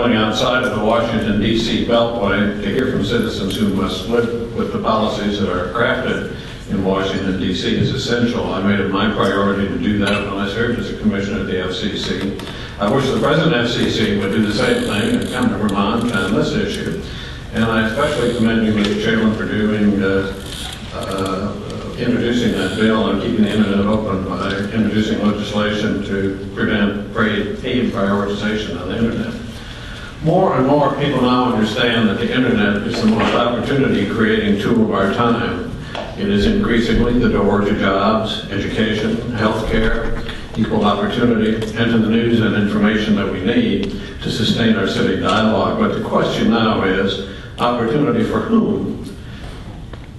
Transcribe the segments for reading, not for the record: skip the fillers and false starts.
outside of the Washington, D.C. Beltway to hear from citizens who must live with the policies that are crafted in Washington, D.C. is essential. I made it my priority to do that when I served as a commissioner at the FCC. I wish the present FCC would do the same thing and come to Vermont on this issue. And I especially commend you, Mr. Chairman, for introducing that bill and keeping the internet open by introducing legislation to prevent paid prioritization on the internet. More and more people now understand that the internet is the most opportunity-creating tool of our time. It is increasingly the door to jobs, education, healthcare, equal opportunity, and to the news and information that we need to sustain our civic dialogue. But the question now is, opportunity for whom?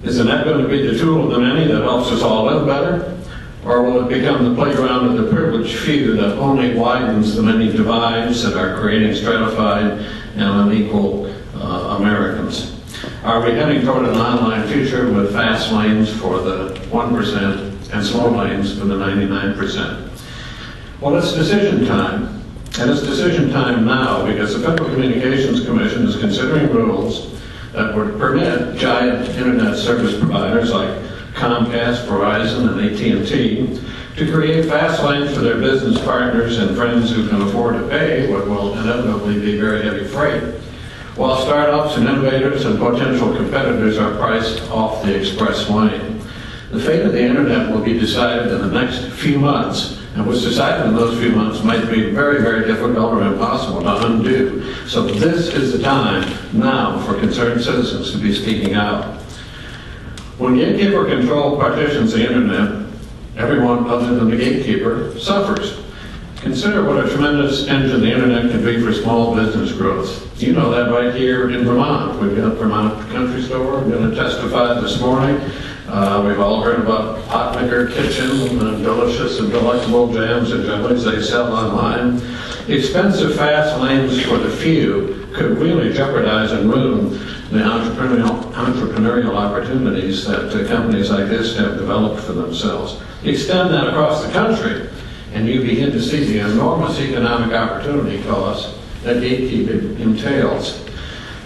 Isn't that going to be the tool of the many that helps us all live better? Or will it become the playground of the privileged few that only widens the many divides that are creating stratified and unequal Americans? Are we heading toward an online future with fast lanes for the 1% and slow lanes for the 99%? Well, it's decision time. And it's decision time now because the Federal Communications Commission is considering rules that would permit giant internet service providers like Comcast, Verizon, and AT&T to create fast lanes for their business partners and friends who can afford to pay what will inevitably be very heavy freight, while startups and innovators and potential competitors are priced off the express lane. The fate of the internet will be decided in the next few months, and what's decided in those few months might be very, very difficult or impossible to undo. So this is the time now for concerned citizens to be speaking out. When gatekeeper control partitions the internet, everyone other than the gatekeeper suffers. Consider what a tremendous engine the internet can be for small business growth. You know that right here in Vermont. We've got Vermont Country Store. I'm going to testify this morning. We've all heard about Potmaker Kitchen and delicious and delectable jams and jellies they sell online. Expensive fast lanes for the few could really jeopardize and ruin the entrepreneurial opportunities that companies like this have developed for themselves. Extend that across the country, and you begin to see the enormous economic opportunity costs that gatekeeping entails.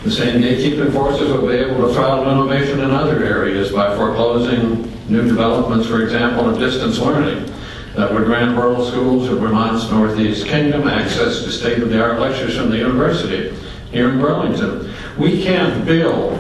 The same gatekeeping forces will be able to throttle innovation in other areas by foreclosing new developments, for example, of distance learning that would grant rural schools of Vermont's Northeast Kingdom access to state-of-the-art lectures from the university here in Burlington. We can't build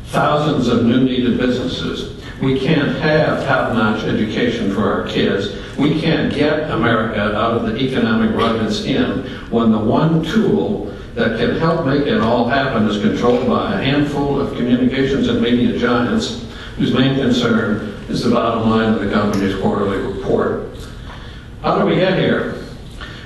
thousands of new needed businesses. We can't have top-notch education for our kids. We can't get America out of the economic rut it's in when the one tool that can help make it all happen is controlled by a handful of communications and media giants whose main concern is the bottom line of the company's quarterly report. How do we get here?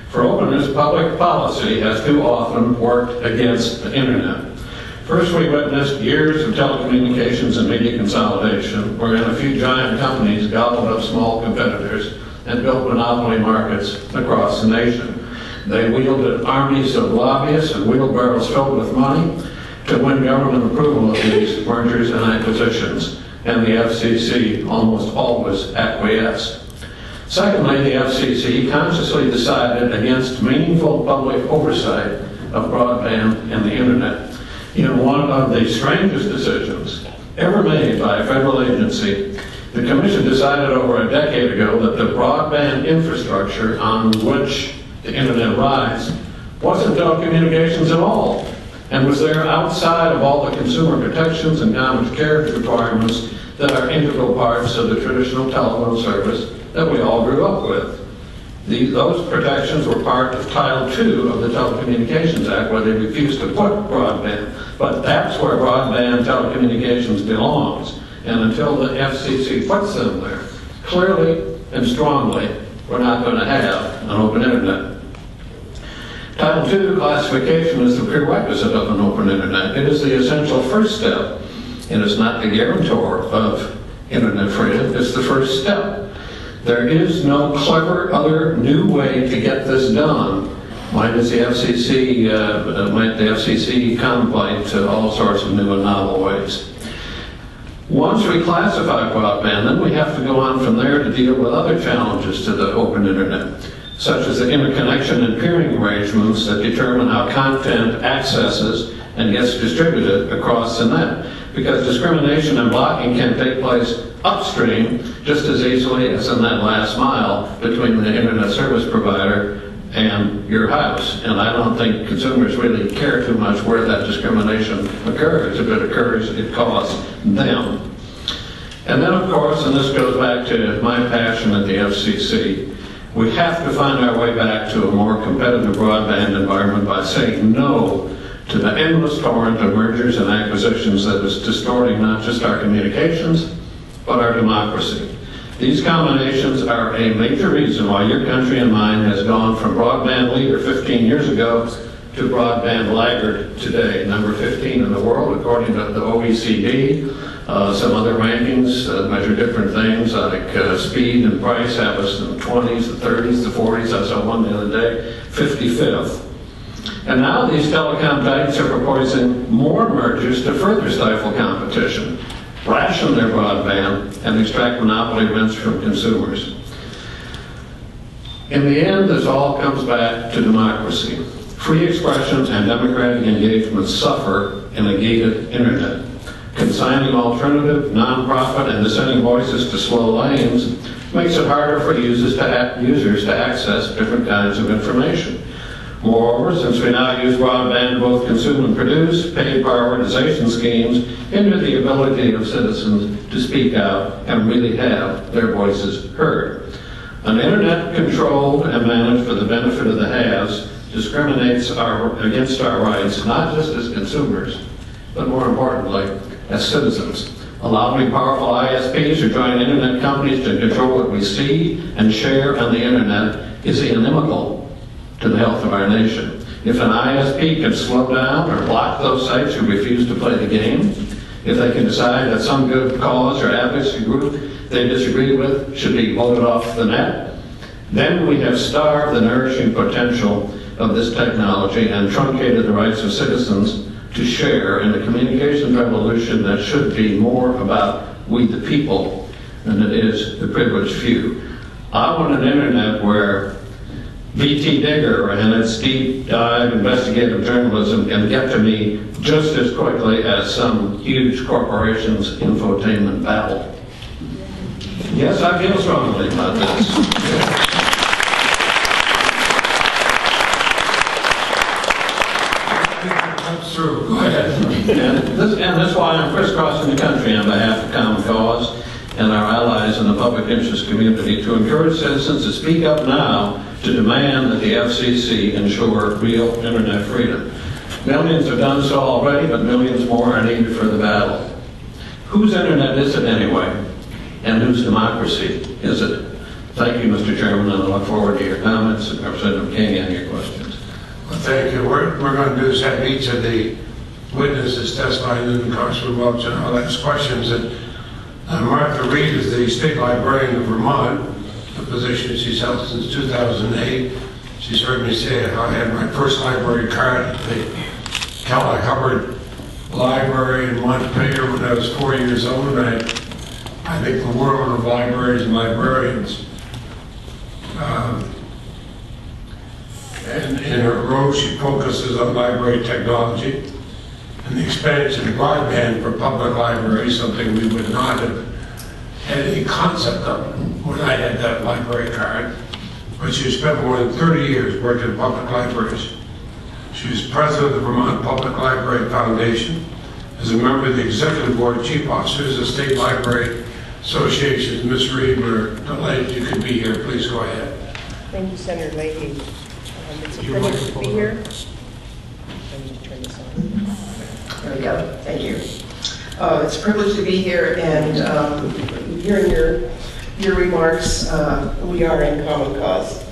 For openness, public policy has too often worked against the internet. First, we witnessed years of telecommunications and media consolidation, wherein a few giant companies gobbled up small competitors and built monopoly markets across the nation. They wielded armies of lobbyists and wheelbarrows filled with money to win government approval of these mergers and acquisitions, and the FCC almost always acquiesced. Secondly, the FCC consciously decided against meaningful public oversight of broadband and the internet. In one of the strangest decisions ever made by a federal agency, the Commission decided over a decade ago that the broadband infrastructure on which the internet rides wasn't telecommunications at all, and was there outside of all the consumer protections and common carriage requirements that are integral parts of the traditional telephone service that we all grew up with. Those protections were part of Title II of the Telecommunications Act, where they refused to put broadband. But that's where broadband telecommunications belongs. And until the FCC puts them there, clearly and strongly, we're not going to have an open internet. Title II classification is the prerequisite of an open internet. It is the essential first step. And it's not the guarantor of internet freedom, it's the first step. There is no clever other new way to get this done. Why does the FCC contemplate all sorts of new and novel ways? Once we classify broadband, then we have to go on from there to deal with other challenges to the open internet. such as the interconnection and peering arrangements that determine how content accesses and gets distributed across the net. Because discrimination and blocking can take place upstream just as easily as in that last mile between the internet service provider and your house. And I don't think consumers really care too much where that discrimination occurs. If it occurs, it costs them. And then, of course, and this goes back to my passion at the FCC, we have to find our way back to a more competitive broadband environment by saying no to the endless torrent of mergers and acquisitions that is distorting not just our communications, but our democracy. These combinations are a major reason why your country and mine has gone from broadband leader 15 years ago to broadband laggard today, number 15 in the world, according to the OECD. Some other rankings measure different things like speed and price have us in the 20s, the 30s, the 40s. I saw one the other day, 55th. And now these telecom titans are proposing more mergers to further stifle competition, ration their broadband, and extract monopoly rents from consumers. In the end, this all comes back to democracy. Free expressions and democratic engagement suffer in a gated internet. Consigning alternative, nonprofit, and dissenting voices to slow lanes makes it harder for users to access different kinds of information. Moreover, since we now use broadband to both consume and produce, paid prioritization schemes hinder the ability of citizens to speak out and really have their voices heard. An internet controlled and managed for the benefit of the haves discriminates against our rights, not just as consumers, but more importantly, as citizens. Allowing powerful ISPs or joint internet companies to control what we see and share on the internet is inimical to the health of our nation. If an ISP can slow down or block those sites who refuse to play the game, if they can decide that some good cause or advocacy group they disagree with should be voted off the net, then we have starved the nourishing potential of this technology and truncated the rights of citizens to share in a communications revolution that should be more about we the people than it is the privileged few. I want an internet where BT Digger and its deep dive investigative journalism can get to me just as quickly as some huge corporation's infotainment babble. Yes, I feel strongly about this. Go ahead. And this is why I'm crisscrossing the country on behalf of Common Cause and our allies in the public interest community to encourage citizens to speak up now to demand that the FCC ensure real internet freedom. Millions have done so already, but millions more are needed for the battle. Whose internet is it anyway? And whose democracy is it? Thank you, Mr. Chairman, and I look forward to your comments and Representative King and your questions. Well, thank you. We're going to do is have each of the witnesses testify, and then Congressman Welch and I'll ask questions. And Martha Reed is the State Librarian of Vermont, a position she's held since 2008. She's heard me say how I had my first library card at the Kellogg Hubbard Library in Montpelier when I was 4 years old. And I think the world of libraries and librarians. And in her role, she focuses on library technology and the expansion of broadband for public libraries, something we would not have had any concept of when I had that library card. But she spent more than 30 years working in public libraries. She was president of the Vermont Public Library Foundation, as a member of the Executive Board of Chief Officers of State Library Associations. Ms. Reed, we're delighted you could be here. Please go ahead. Thank you, Senator Leahy. It's a privilege to be here. Let me turn this on. There we go. Thank you. It's a privilege to be here, and hearing your remarks, we are in common cause.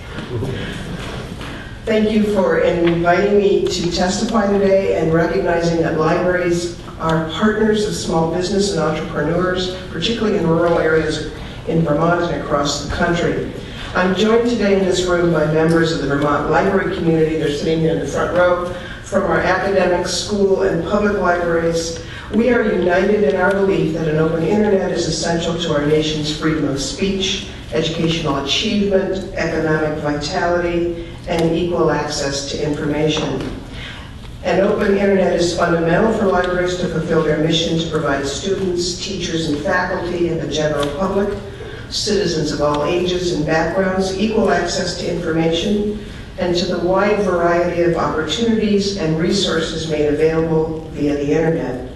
Thank you for inviting me to testify today and recognizing that libraries are partners of small business and entrepreneurs, particularly in rural areas in Vermont and across the country. I'm joined today in this room by members of the Vermont library community. They're sitting in the front row, from our academic, school, and public libraries, We are united in our belief that an open internet is essential to our nation's freedom of speech, educational achievement, economic vitality, and equal access to information. An open internet is fundamental for libraries to fulfill their mission to provide students, teachers, and faculty, and the general public, citizens of all ages and backgrounds, equal access to information, and to the wide variety of opportunities and resources made available via the internet.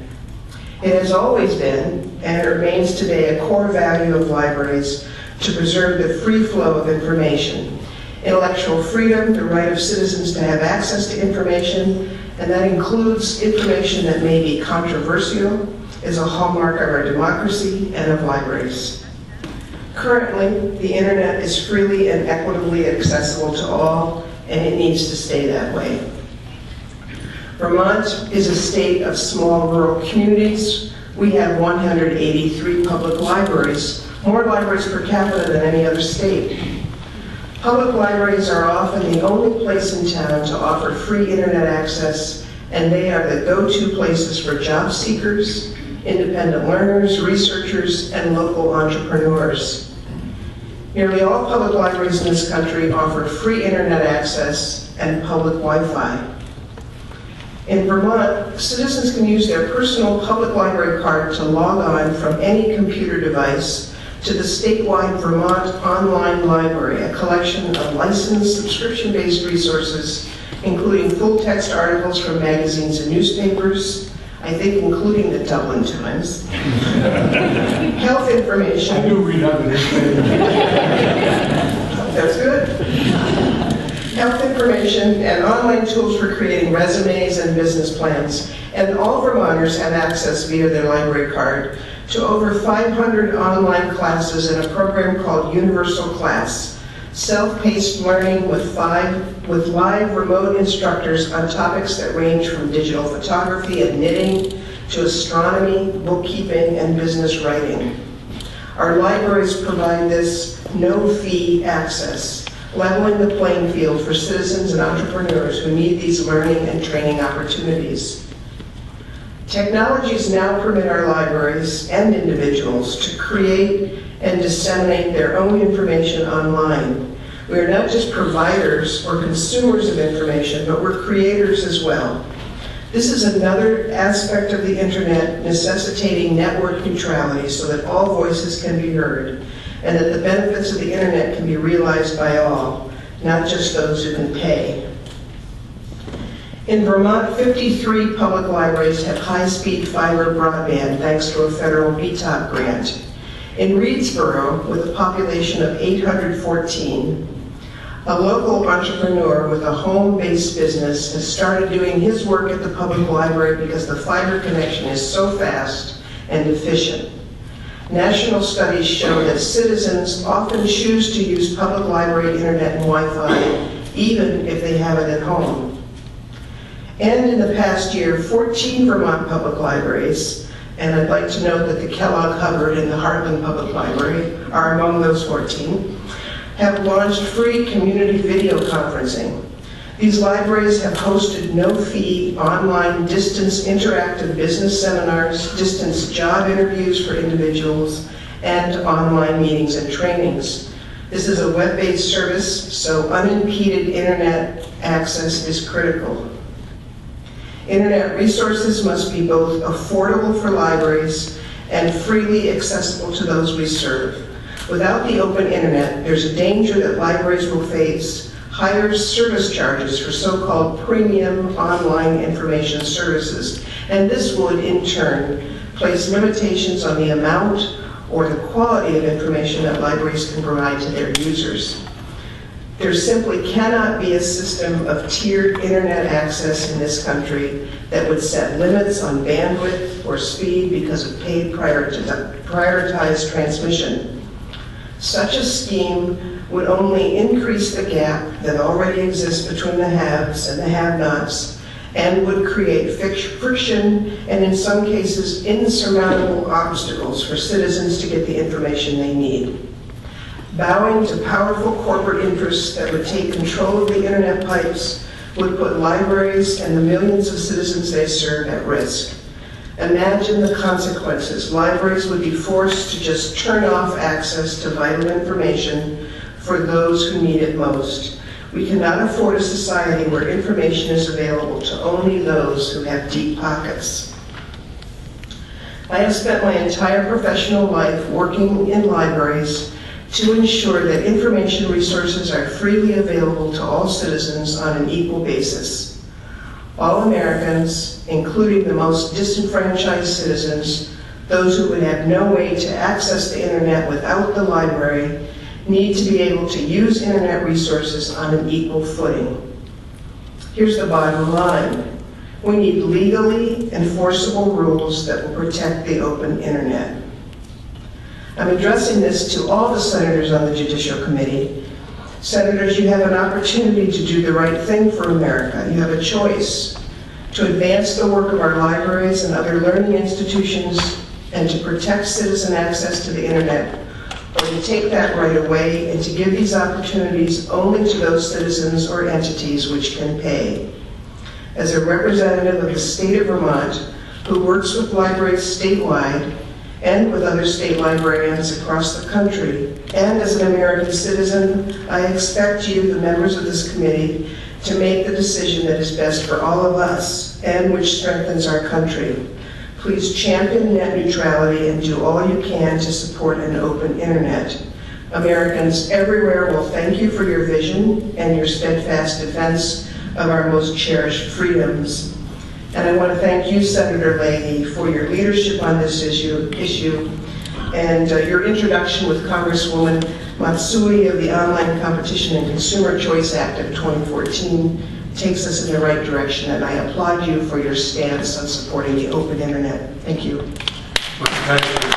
It has always been, and it remains today, a core value of libraries to preserve the free flow of information, intellectual freedom, the right of citizens to have access to information, and that includes information that may be controversial, is a hallmark of our democracy and of libraries. Currently, the internet is freely and equitably accessible to all, and it needs to stay that way. Vermont is a state of small rural communities. We have 183 public libraries, more libraries per capita than any other state. Public libraries are often the only place in town to offer free internet access, and they are the go-to places for job seekers, independent learners, researchers, and local entrepreneurs. Nearly all public libraries in this country offer free internet access and public Wi-Fi. In Vermont, citizens can use their personal public library card to log on from any computer device to the statewide Vermont Online Library, a collection of licensed subscription-based resources, including full-text articles from magazines and newspapers, I think including the Dublin Times, health information. I do read other newspapers. That's good. Health information and online tools for creating resumes and business plans. And all Vermonters have access via their library card to over 500 online classes in a program called Universal Class, self-paced learning with live remote instructors on topics that range from digital photography and knitting to astronomy, bookkeeping, and business writing. Our libraries provide this no-fee access, leveling the playing field for citizens and entrepreneurs who need these learning and training opportunities. Technologies now permit our libraries and individuals to create and disseminate their own information online. We are not just providers or consumers of information, but we're creators as well. This is another aspect of the internet necessitating network neutrality so that all voices can be heard, and that the benefits of the internet can be realized by all, not just those who can pay. In Vermont, 53 public libraries have high-speed fiber broadband thanks to a federal BTOP grant. In Reedsboro, with a population of 814, a local entrepreneur with a home-based business has started doing his work at the public library because the fiber connection is so fast and efficient. National studies show that citizens often choose to use public library internet and Wi-Fi even if they have it at home. And in the past year, 14 Vermont public libraries, and I'd like to note that the Kellogg Hubbard and the Heartland Public Library are among those 14, have launched free community video conferencing. These libraries have hosted no-fee online distance interactive business seminars, distance job interviews for individuals, and online meetings and trainings. This is a web-based service, so unimpeded internet access is critical. Internet resources must be both affordable for libraries and freely accessible to those we serve. Without the open internet, there's a danger that libraries will face higher service charges for so-called premium online information services, and this would, in turn, place limitations on the amount or the quality of information that libraries can provide to their users. There simply cannot be a system of tiered internet access in this country that would set limits on bandwidth or speed because of paid prioritized transmission. Such a scheme would only increase the gap that already exists between the haves and the have-nots, and would create friction and, in some cases, insurmountable obstacles for citizens to get the information they need. Bowing to powerful corporate interests that would take control of the internet pipes would put libraries and the millions of citizens they serve at risk. Imagine the consequences. Libraries would be forced to just turn off access to vital information for those who need it most. We cannot afford a society where information is available to only those who have deep pockets. I have spent my entire professional life working in libraries to ensure that information resources are freely available to all citizens on an equal basis. All Americans, including the most disenfranchised citizens, those who would have no way to access the internet without the library, need to be able to use internet resources on an equal footing. Here's the bottom line. We need legally enforceable rules that will protect the open internet. I'm addressing this to all the senators on the Judicial Committee. Senators, you have an opportunity to do the right thing for America. You have a choice to advance the work of our libraries and other learning institutions and to protect citizen access to the internet, or to take that right away and to give these opportunities only to those citizens or entities which can pay. As a representative of the state of Vermont, who works with libraries statewide and with other state librarians across the country, and as an American citizen, I expect you, the members of this committee, to make the decision that is best for all of us and which strengthens our country. Please champion net neutrality and do all you can to support an open internet. Americans everywhere will thank you for your vision and your steadfast defense of our most cherished freedoms. And I want to thank you, Senator Leahy, for your leadership on this issue and your introduction with Congresswoman Matsui of the Online Competition and Consumer Choice Act of 2014 takes us in the right direction, and I applaud you for your stance on supporting the open internet. Thank you. Thank you.